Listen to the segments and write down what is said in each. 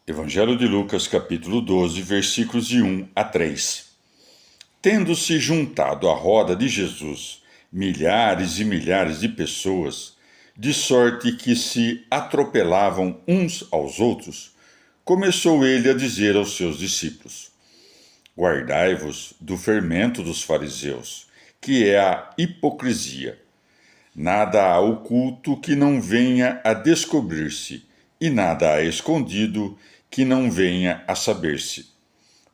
Evangelho de Lucas, capítulo 12, versículos de 1 a 3. Tendo-se juntado à roda de Jesus milhares e milhares de pessoas, de sorte que se atropelavam uns aos outros, começou ele a dizer aos seus discípulos: Guardai-vos do fermento dos fariseus, que é a hipocrisia. Nada há oculto que não venha a descobrir-se, e nada há escondido que não venha a saber-se.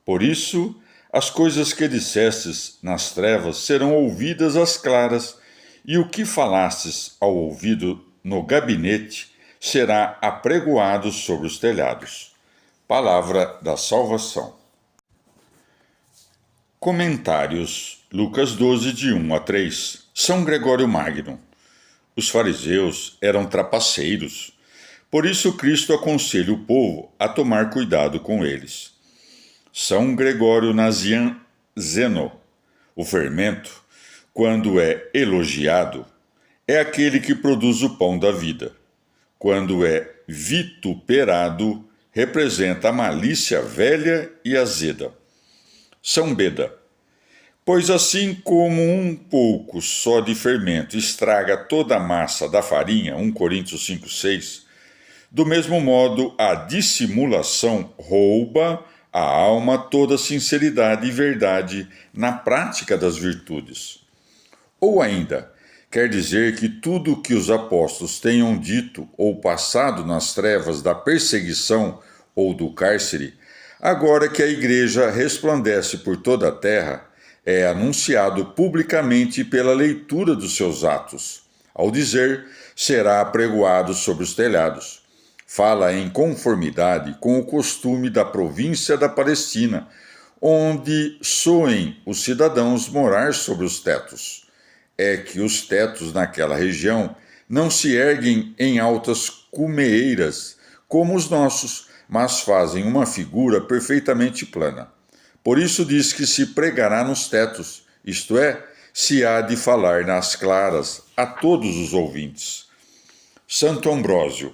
Por isso, as coisas que dissestes nas trevas serão ouvidas às claras, e o que falastes ao ouvido no gabinete será apregoado sobre os telhados. Palavra da salvação. Comentários. Lucas 12, de 1 a 3. São Gregório Magno. Os fariseus eram trapaceiros. Por isso Cristo aconselha o povo a tomar cuidado com eles. São Gregório Nazian Zeno. O fermento, quando é elogiado, é aquele que produz o pão da vida. Quando é vituperado, representa a malícia velha e azeda. São Beda. Pois assim como um pouco só de fermento estraga toda a massa da farinha, 1 Coríntios 5,6, do mesmo modo a dissimulação rouba a alma toda sinceridade e verdade na prática das virtudes. Ou ainda, quer dizer que tudo o que os apóstolos tenham dito ou passado nas trevas da perseguição ou do cárcere, agora que a igreja resplandece por toda a terra, é anunciado publicamente pela leitura dos seus atos. Ao dizer, será apregoado sobre os telhados. Fala em conformidade com o costume da província da Palestina, onde soem os cidadãos morar sobre os tetos. É que os tetos naquela região não se erguem em altas cumeeiras, como os nossos, mas fazem uma figura perfeitamente plana. Por isso diz que se pregará nos tetos, isto é, se há de falar nas claras a todos os ouvintes. Santo Ambrósio.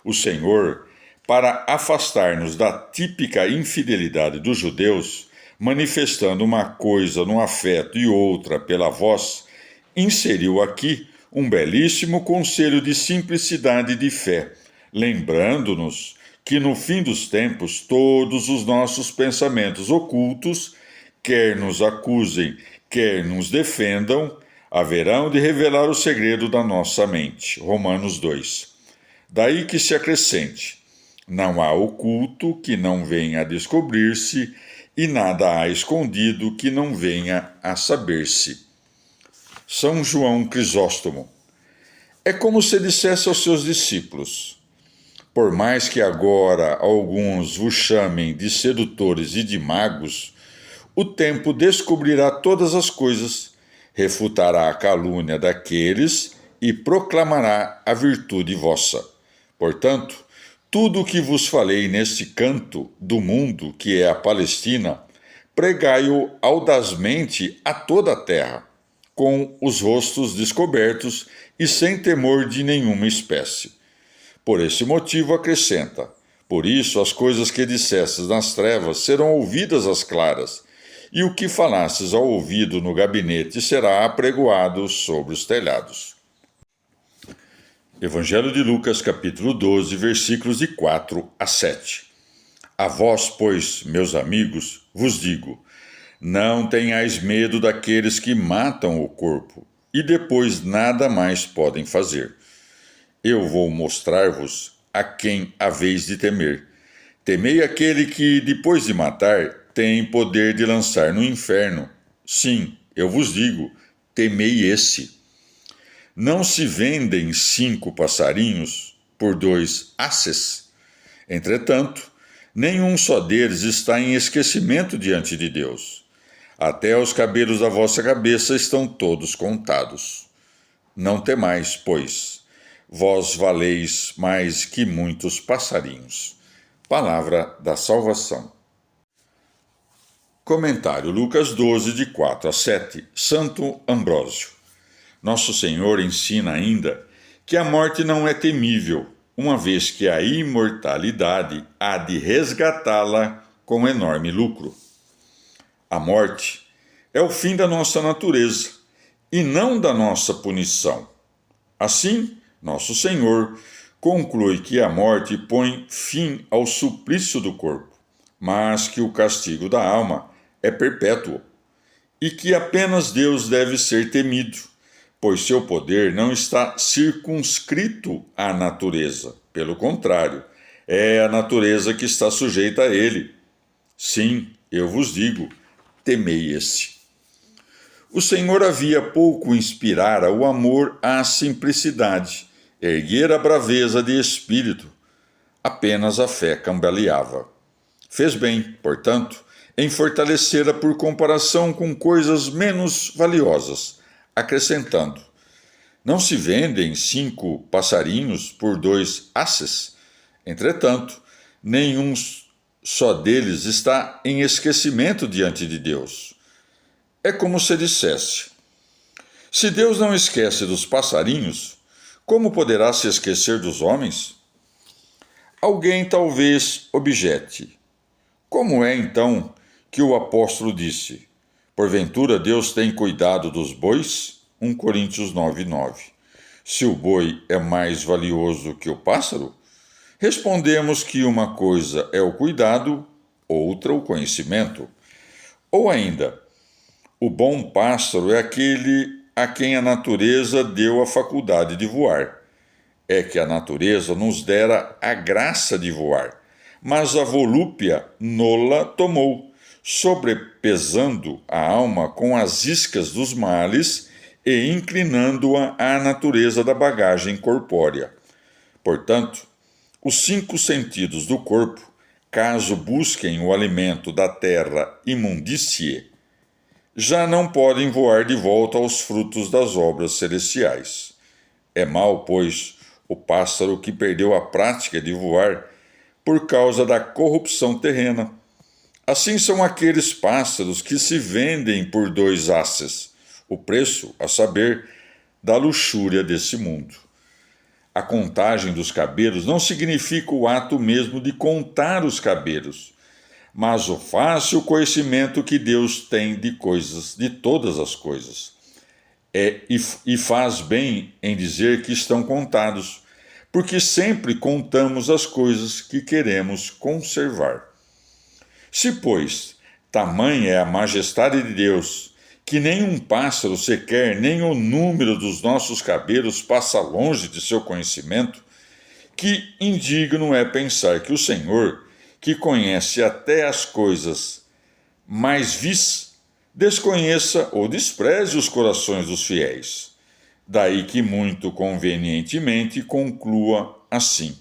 O Senhor, para afastar-nos da típica infidelidade dos judeus, manifestando uma coisa no afeto e outra pela voz, inseriu aqui um belíssimo conselho de simplicidade e de fé, lembrando-nos que no fim dos tempos todos os nossos pensamentos ocultos, quer nos acusem, quer nos defendam, haverão de revelar o segredo da nossa mente. Romanos 2. Daí que se acrescente: não há oculto que não venha a descobrir-se, e nada há escondido que não venha a saber-se. São João Crisóstomo. É como se dissesse aos seus discípulos: por mais que agora alguns vos chamem de sedutores e de magos, o tempo descobrirá todas as coisas, refutará a calúnia daqueles e proclamará a virtude vossa. Portanto, tudo o que vos falei neste canto do mundo, que é a Palestina, pregai-o audazmente a toda a terra, com os rostos descobertos e sem temor de nenhuma espécie. Por esse motivo acrescenta: por isso as coisas que dissestes nas trevas serão ouvidas às claras, e o que falastes ao ouvido no gabinete será apregoado sobre os telhados. Evangelho de Lucas, capítulo 12, versículos de 4 a 7. A vós, pois, meus amigos, vos digo: não tenhais medo daqueles que matam o corpo, e depois nada mais podem fazer. Eu vou mostrar-vos a quem haveis de temer. Temei aquele que, depois de matar, tem poder de lançar no inferno. Sim, eu vos digo, temei esse. Não se vendem 5 passarinhos por 2 asses. Entretanto, nenhum só deles está em esquecimento diante de Deus. Até os cabelos da vossa cabeça estão todos contados. Não temais, pois, vós valeis mais que muitos passarinhos. Palavra da salvação. Comentário Lucas 12, de 4 a 7. Santo Ambrósio. Nosso Senhor ensina ainda que a morte não é temível, uma vez que a imortalidade há de resgatá-la com enorme lucro. A morte é o fim da nossa natureza e não da nossa punição. Assim, nosso Senhor conclui que a morte põe fim ao suplício do corpo, mas que o castigo da alma é perpétuo e que apenas Deus deve ser temido, pois seu poder não está circunscrito à natureza. Pelo contrário, é a natureza que está sujeita a ele. Sim, eu vos digo, temei esse. O Senhor havia pouco inspirara o amor à simplicidade, erguera a braveza de espírito, apenas a fé cambaleava. Fez bem, portanto, em fortalecê-la por comparação com coisas menos valiosas, acrescentando: não se vendem 5 passarinhos por 2 asses? Entretanto, nenhum só deles está em esquecimento diante de Deus. É como se dissesse: se Deus não esquece dos passarinhos, como poderá se esquecer dos homens? Alguém talvez objete: como é então que o apóstolo disse: porventura Deus tem cuidado dos bois? 1 Coríntios 9:9. Se o boi é mais valioso que o pássaro? Respondemos que uma coisa é o cuidado, outra o conhecimento. Ou ainda, o bom pássaro é aquele a quem a natureza deu a faculdade de voar. É que a natureza nos dera a graça de voar, mas a volúpia nola tomou, sobrepesando a alma com as iscas dos males e inclinando-a à natureza da bagagem corpórea. Portanto, os 5 sentidos do corpo, caso busquem o alimento da terra imundície, já não podem voar de volta aos frutos das obras celestiais. É mau, pois, o pássaro que perdeu a prática de voar por causa da corrupção terrena. Assim são aqueles pássaros que se vendem por 2 asses, o preço, a saber, da luxúria desse mundo. A contagem dos cabelos não significa o ato mesmo de contar os cabelos, mas o fácil conhecimento que Deus tem de todas as coisas. E faz bem em dizer que estão contados, porque sempre contamos as coisas que queremos conservar. Se, pois, tamanha é a majestade de Deus, que nem um pássaro sequer, nem o número dos nossos cabelos passa longe de seu conhecimento, que indigno é pensar que o Senhor, que conhece até as coisas mais vis, desconheça ou despreze os corações dos fiéis. Daí que muito convenientemente conclua assim: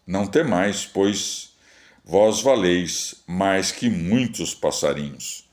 não temais, pois vós valeis mais que muitos passarinhos.